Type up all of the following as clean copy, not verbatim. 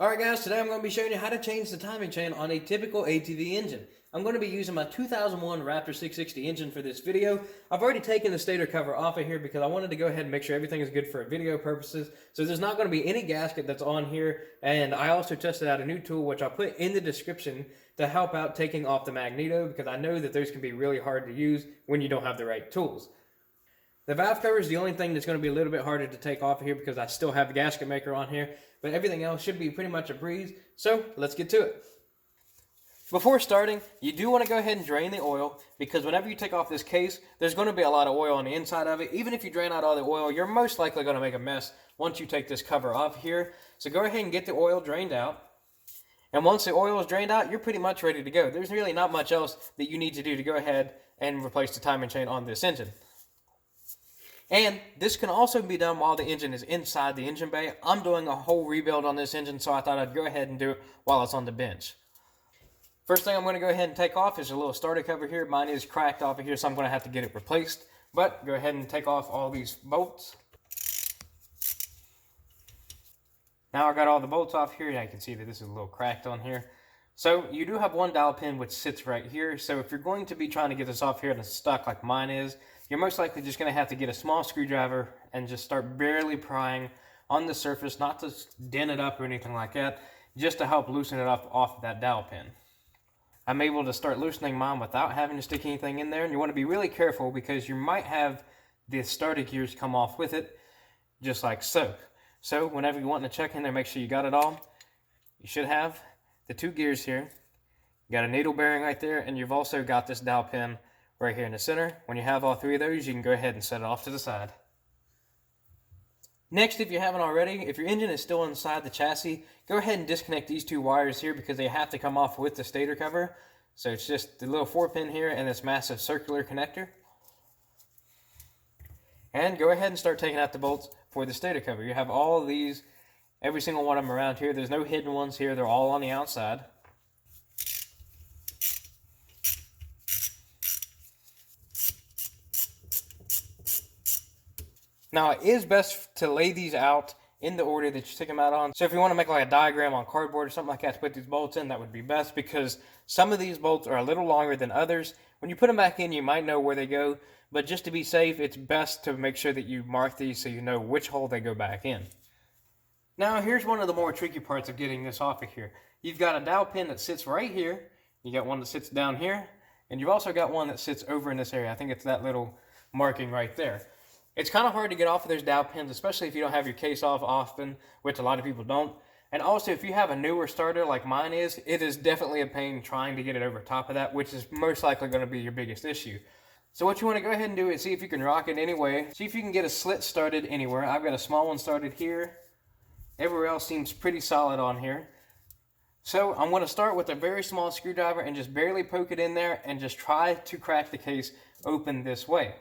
Alright guys, today I'm going to be showing you how to change the timing chain on a typical ATV engine. I'm going to be using my 2001 Raptor 660 engine for this video. I've already taken the stator cover off of here because I wanted to go ahead and make sure everything is good for video purposes. So there's not going to be any gasket that's on here, and I also tested out a new tool which I'll put in the description to help out taking off the Magneto, because I know that those can be really hard to use when you don't have the right tools. The valve cover is the only thing that's going to be a little bit harder to take off of here because I still have the gasket maker on here, but everything else should be pretty much a breeze, so let's get to it. Before starting, you do want to go ahead and drain the oil, because whenever you take off this case, there's going to be a lot of oil on the inside of it. Even if you drain out all the oil, you're most likely going to make a mess once you take this cover off here. So go ahead and get the oil drained out. And once the oil is drained out, you're pretty much ready to go. There's really not much else that you need to do to go ahead and replace the timing chain on this engine. And this can also be done while the engine is inside the engine bay. I'm doing a whole rebuild on this engine, so I thought I'd go ahead and do it while it's on the bench. First thing I'm going to go ahead and take off is a little starter cover here. Mine is cracked off of here, so I'm going to have to get it replaced. But go ahead and take off all these bolts. Now I got all the bolts off here. Yeah, you can see that this is a little cracked on here. So you do have one dowel pin which sits right here. So if you're going to be trying to get this off here and it's stuck like mine is, you're most likely just going to have to get a small screwdriver and just start barely prying on the surface, not to dent it up or anything like that, just to help loosen it up off of that dowel pin. I'm able to start loosening mine without having to stick anything in there, and you want to be really careful because you might have the starter gears come off with it, just like so. So whenever you want to check in there, make sure you got it all. You should have the two gears here. You got a needle bearing right there, and you've also got this dowel pin right here in the center. When you have all three of those, you can go ahead and set it off to the side. Next, if you haven't already, if your engine is still inside the chassis, go ahead and disconnect these two wires here because they have to come off with the stator cover. So it's just the little 4-pin here and this massive circular connector. And go ahead and start taking out the bolts for the stator cover. You have all of these, every single one of them around here. There's no hidden ones here. They're all on the outside. Now, it is best to lay these out in the order that you stick them out on. So if you want to make like a diagram on cardboard or something like that to put these bolts in, that would be best, because some of these bolts are a little longer than others. When you put them back in, you might know where they go, but just to be safe, it's best to make sure that you mark these so you know which hole they go back in. Now, here's one of the more tricky parts of getting this off of here. You've got a dowel pin that sits right here. You got one that sits down here, and you've also got one that sits over in this area. I think it's that little marking right there. It's kind of hard to get off of those dowel pins, especially if you don't have your case off often, which a lot of people don't. And also, if you have a newer starter like mine is, it is definitely a pain trying to get it over top of that, which is most likely going to be your biggest issue. So what you want to go ahead and do is see if you can rock it anyway. See if you can get a slit started anywhere. I've got a small one started here. Everywhere else seems pretty solid on here. So I'm going to start with a very small screwdriver and just barely poke it in there and just try to crack the case open this way.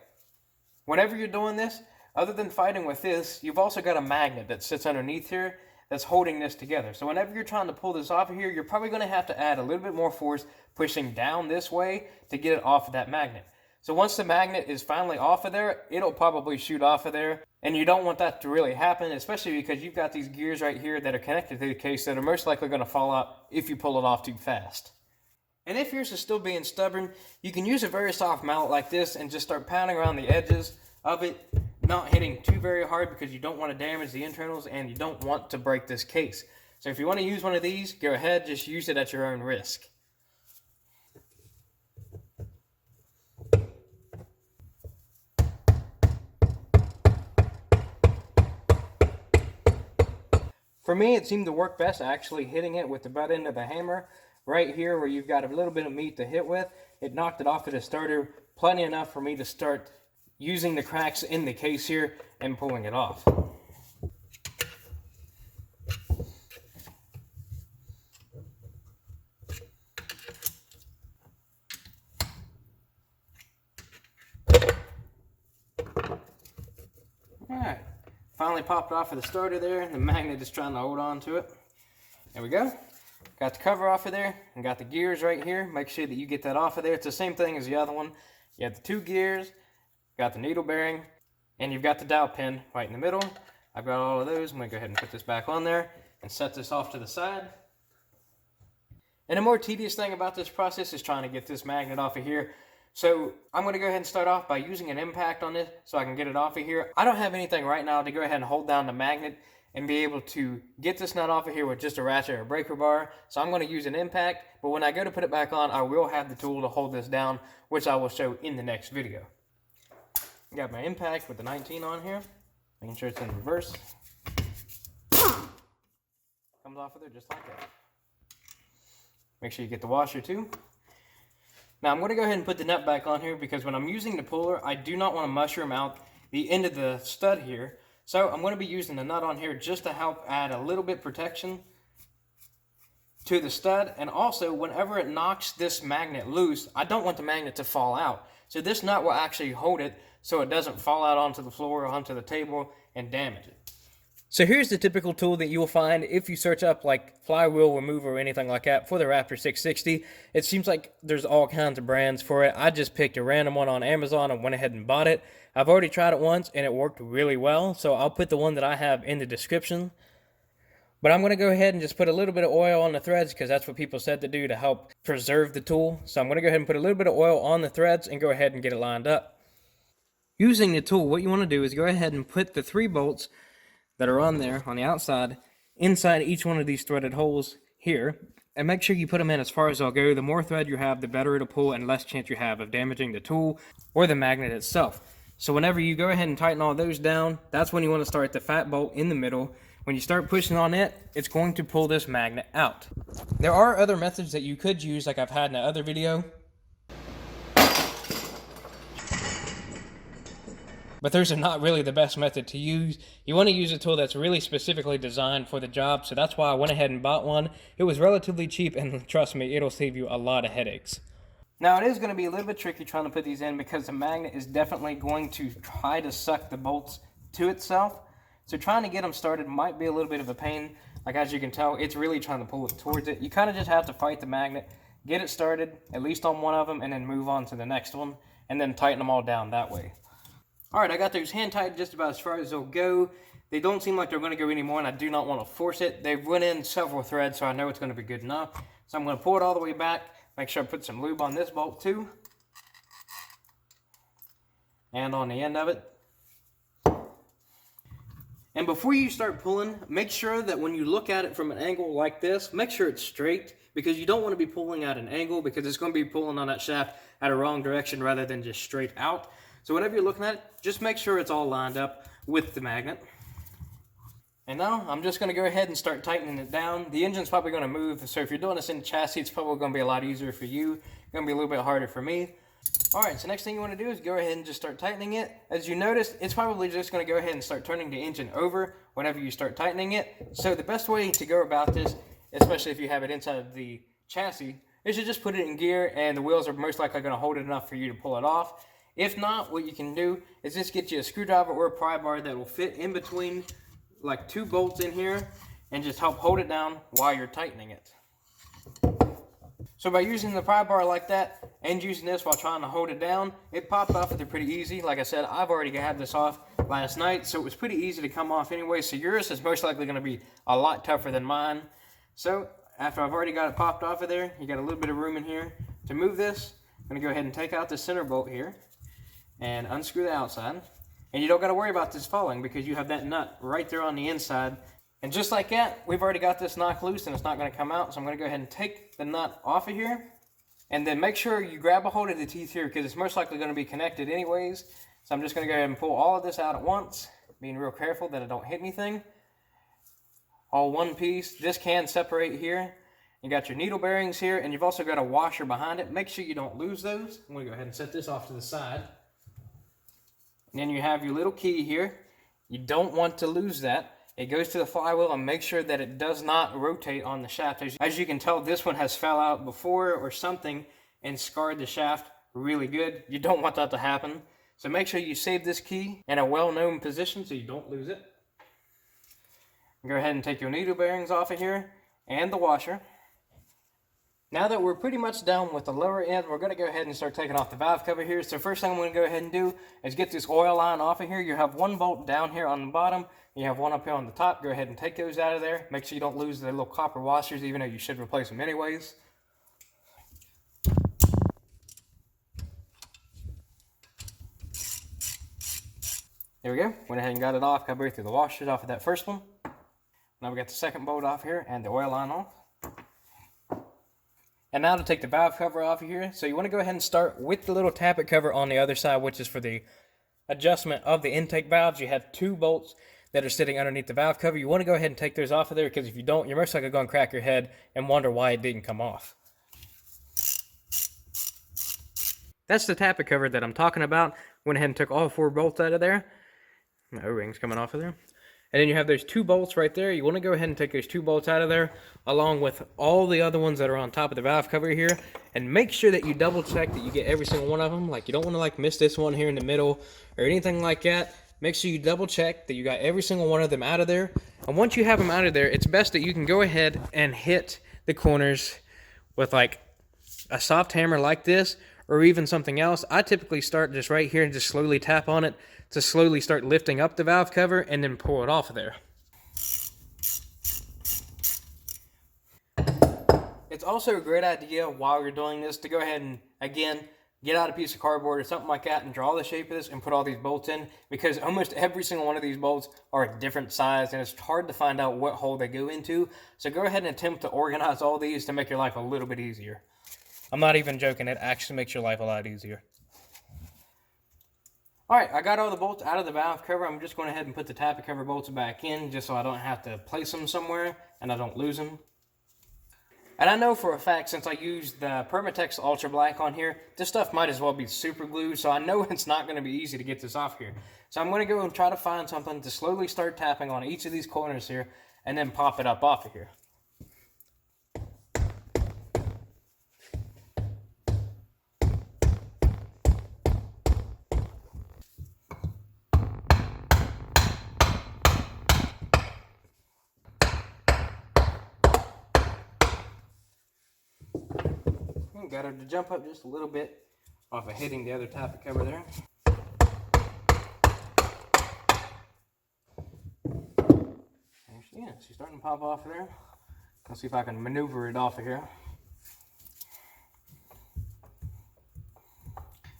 Whenever you're doing this, other than fighting with this, you've also got a magnet that sits underneath here that's holding this together. So whenever you're trying to pull this off of here, you're probably going to have to add a little bit more force pushing down this way to get it off of that magnet. So once the magnet is finally off of there, it'll probably shoot off of there. And you don't want that to really happen, especially because you've got these gears right here that are connected to the case that are most likely going to fall out if you pull it off too fast. And if yours is still being stubborn, you can use a very soft mallet like this and just start pounding around the edges of it, not hitting too very hard because you don't want to damage the internals and you don't want to break this case. So if you want to use one of these, go ahead, just use it at your own risk. For me, it seemed to work best actually hitting it with the butt end of the hammer right here where you've got a little bit of meat to hit with. It knocked it off of the starter plenty enough for me to start using the cracks in the case here and pulling it off. Alright, finally popped off of the starter there, and the magnet is trying to hold on to it. There we go. Got the cover off of there, and got the gears right here. Make sure that you get that off of there. It's the same thing as the other one. You have the two gears, got the needle bearing, and you've got the dowel pin right in the middle. I've got all of those. I'm going to go ahead and put this back on there. and set this off to the side. And the more tedious thing about this process is trying to get this magnet off of here. So I'm going to go ahead and start off by using an impact on this so I can get it off of here. I don't have anything right now to go ahead and hold down the magnet and be able to get this nut off of here with just a ratchet or a breaker bar. So I'm going to use an impact, but when I go to put it back on, I will have the tool to hold this down, which I will show in the next video. Got my impact with the 19 on here, making sure it's in reverse. Comes off of there just like that. Make sure you get the washer too. Now I'm going to go ahead and put the nut back on here because when I'm using the puller, I do not want to mushroom out the end of the stud here. So I'm going to be using the nut on here just to help add a little bit protection to the stud. And also, whenever it knocks this magnet loose, I don't want the magnet to fall out. So this nut will actually hold it so it doesn't fall out onto the floor or onto the table and damage it. So here's the typical tool that you'll find if you search up like flywheel remover or anything like that for the Raptor 660. It seems like there's all kinds of brands for it. I just picked a random one on Amazon and went ahead and bought it. I've already tried it once and it worked really well, so I'll put the one that I have in the description. But I'm going to go ahead and just put a little bit of oil on the threads because that's what people said to do to help preserve the tool. So I'm going to go ahead and put a little bit of oil on the threads and go ahead and get it lined up. Using the tool, what you want to do is go ahead and put the 3 bolts that are on there on the outside inside each one of these threaded holes here, and make sure you put them in as far as they'll go. The more thread you have, the better it'll pull and less chance you have of damaging the tool or the magnet itself. So whenever you go ahead and tighten all those down, that's when you want to start the fat bolt in the middle. When you start pushing on it, it's going to pull this magnet out. There are other methods that you could use, like I've had in the other video, but those are not really the best method to use. You want to use a tool that's really specifically designed for the job, so that's why I went ahead and bought one. It was relatively cheap, and trust me, it'll save you a lot of headaches. Now, it is going to be a little bit tricky trying to put these in because the magnet is definitely going to try to suck the bolts to itself. So trying to get them started might be a little bit of a pain. Like as you can tell, it's really trying to pull it towards it. You kind of just have to fight the magnet, get it started, at least on one of them, and then move on to the next one, and then tighten them all down that way. Alright, I got those hand tightened just about as far as they'll go. They don't seem like they're going to go anymore, and I do not want to force it. They've run in several threads, so I know it's going to be good enough. So I'm going to pull it all the way back, make sure I put some lube on this bolt too, and on the end of it. And before you start pulling, make sure that when you look at it from an angle like this, make sure it's straight, because you don't want to be pulling at an angle because it's going to be pulling on that shaft at a wrong direction rather than just straight out. So whenever you're looking at it, just make sure it's all lined up with the magnet. And now I'm just going to go ahead and start tightening it down. The engine's probably going to move, so if you're doing this in the chassis, it's probably going to be a lot easier for you. It's going to be a little bit harder for me. Alright, so next thing you want to do is go ahead and just start tightening it. As you notice, it's probably just going to go ahead and start turning the engine over whenever you start tightening it. So the best way to go about this, especially if you have it inside the chassis, is to just put it in gear, and the wheels are most likely going to hold it enough for you to pull it off. If not, what you can do is just get you a screwdriver or a pry bar that will fit in between like 2 bolts in here and just help hold it down while you're tightening it. So by using the pry bar like that and using this while trying to hold it down, it popped off of there pretty easy. Like I said, I've already had this off last night, so it was pretty easy to come off anyway. So yours is most likely going to be a lot tougher than mine. So after I've already got it popped off of there, you got a little bit of room in here to move this. I'm going to go ahead and take out the center bolt here and unscrew the outside. And you don't got to worry about this falling because you have that nut right there on the inside. And just like that, we've already got this knock loose and it's not going to come out. So I'm going to go ahead and take the nut off of here. And then make sure you grab a hold of the teeth here because it's most likely going to be connected anyways. So I'm just going to go ahead and pull all of this out at once, being real careful that I don't hit anything. All one piece. This can separate here. You got your needle bearings here, and you've also got a washer behind it. Make sure you don't lose those. I'm going to go ahead and set this off to the side. And then you have your little key here. You don't want to lose that. It goes to the flywheel, and make sure that it does not rotate on the shaft. As you can tell, this one has fell out before or something and scarred the shaft really good. You don't want that to happen. So make sure you save this key in a well-known position so you don't lose it. Go ahead and take your needle bearings off of here and the washer. Now that we're pretty much done with the lower end, we're going to go ahead and start taking off the valve cover here. So first thing I'm going to go ahead and do is get this oil line off of here. You have one bolt down here on the bottom. You have one up here on the top. Go ahead and take those out of there. Make sure you don't lose the little copper washers, even though you should replace them anyways. There we go. Went ahead and got it off. Got both of the washers off of that first one. Now we got the second bolt off here and the oil line off. And now to take the valve cover off of here. So you want to go ahead and start with the little tappet cover on the other side, which is for the adjustment of the intake valves. You have 2 bolts that are sitting underneath the valve cover. You want to go ahead and take those off of there, because if you don't, you're most likely going to crack your head and wonder why it didn't come off. That's the tappet cover that I'm talking about. Went ahead and took all 4 bolts out of there. My O-ring's coming off of there. And then you have those 2 bolts right there. You want to go ahead and take those 2 bolts out of there, along with all the other ones that are on top of the valve cover here. And make sure that you double check that you get every single one of them. Like, you don't want to like miss this one here in the middle or anything like that. Make sure you double check that you got every single one of them out of there. And once you have them out of there, it's best that you can go ahead and hit the corners with like a soft hammer like this, or even something else. I typically start just right here and just slowly tap on it to slowly start lifting up the valve cover and then pull it off of there. It's also a great idea while you're doing this to go ahead and, again, get out a piece of cardboard or something like that and draw the shape of this and put all these bolts in, because almost every single one of these bolts are a different size and it's hard to find out what hole they go into. So go ahead and attempt to organize all these to make your life a little bit easier. I'm not even joking, it actually makes your life a lot easier. Alright, I got all the bolts out of the valve cover. I'm just going ahead and put the tappet cover bolts back in, just so I don't have to place them somewhere and I don't lose them. And I know for a fact, since I used the Permatex Ultra Black on here, this stuff might as well be super glue, so I know it's not going to be easy to get this off here. So I'm going to go and try to find something to slowly start tapping on each of these corners here, and then pop it up off of here. Got her to jump up just a little bit off of hitting the other tappet cover there. Yeah, she's starting to pop off of there. Let's see if I can maneuver it off of here.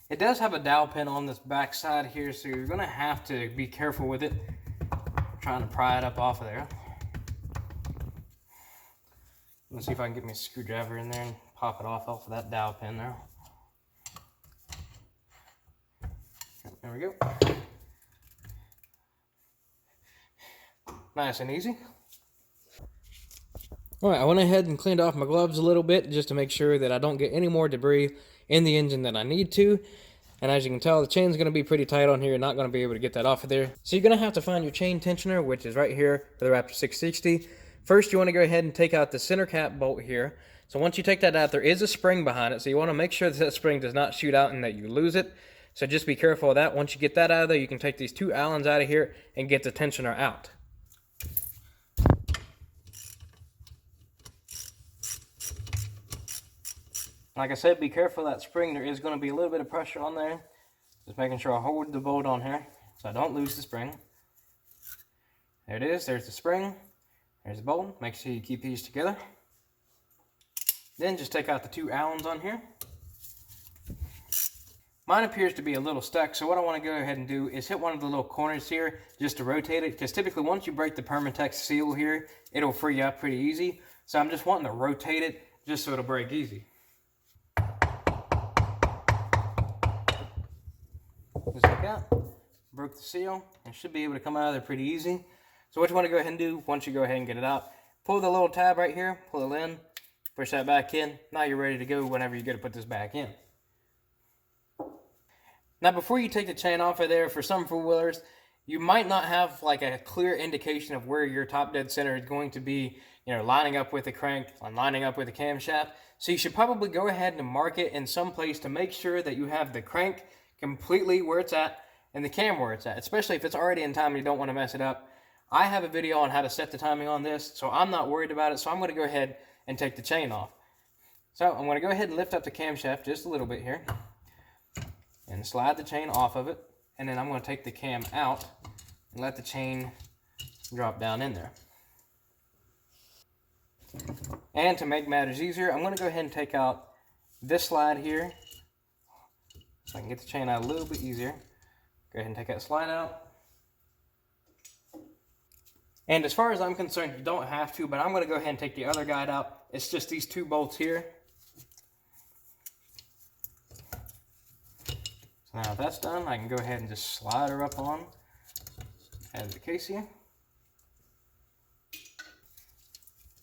It does have a dowel pin on this back side here, so you're going to have to be careful with it, trying to pry it up off of there. Let's see if I can get my screwdriver in there and pop it off of that dowel pin there. There we go. Nice and easy. Alright, I went ahead and cleaned off my gloves a little bit just to make sure that I don't get any more debris in the engine than I need to. And as you can tell, the chain's going to be pretty tight on here. You're not going to be able to get that off of there. So you're going to have to find your chain tensioner, which is right here for the Raptor 660. First, you want to go ahead and take out the center cap bolt here. So once you take that out, there is a spring behind it. So you want to make sure that spring does not shoot out and that you lose it. So just be careful of that. Once you get that out of there, you can take these 2 Allens out of here and get the tensioner out. Like I said, be careful of that spring. There is going to be a little bit of pressure on there. Just making sure I hold the bolt on here so I don't lose the spring. There it is. There's the spring. There's the bolt. Make sure you keep these together. Then just take out the 2 Allens on here. Mine appears to be a little stuck, so what I want to go ahead and do is hit one of the little corners here just to rotate it, because typically once you break the Permatex seal here, it'll free you up pretty easy. So I'm just wanting to rotate it just so it'll break easy. Just like that. Broke the seal and should be able to come out of there pretty easy. So what you want to go ahead and do, once you go ahead and get it out, pull the little tab right here, pull it in, push that back in. Now you're ready to go whenever you get to put this back in. Now before you take the chain off of there, for some four-wheelers, you might not have like a clear indication of where your top dead center is going to be, you know, lining up with the crank and lining up with the camshaft. So you should probably go ahead and mark it in some place to make sure that you have the crank completely where it's at and the cam where it's at, especially if it's already in time and you don't want to mess it up. I have a video on how to set the timing on this, so I'm not worried about it. So I'm going to go ahead and take the chain off. So I'm going to go ahead and lift up the camshaft just a little bit here and slide the chain off of it, and then I'm going to take the cam out and let the chain drop down in there. And to make matters easier, I'm going to go ahead and take out this slide here so I can get the chain out a little bit easier. Go ahead and take that slide out. And as far as I'm concerned, you don't have to, but I'm going to go ahead and take the other guide out. It's just these two bolts here. So now if that's done, I can go ahead and just slide her up on as the case here.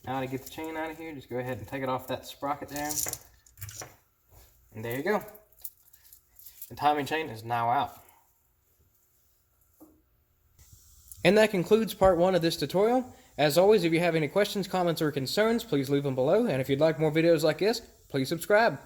Now to get the chain out of here, just go ahead and take it off that sprocket there. And there you go. The timing chain is now out. And that concludes part 1 of this tutorial. As always, if you have any questions, comments, or concerns, please leave them below. And if you'd like more videos like this, please subscribe.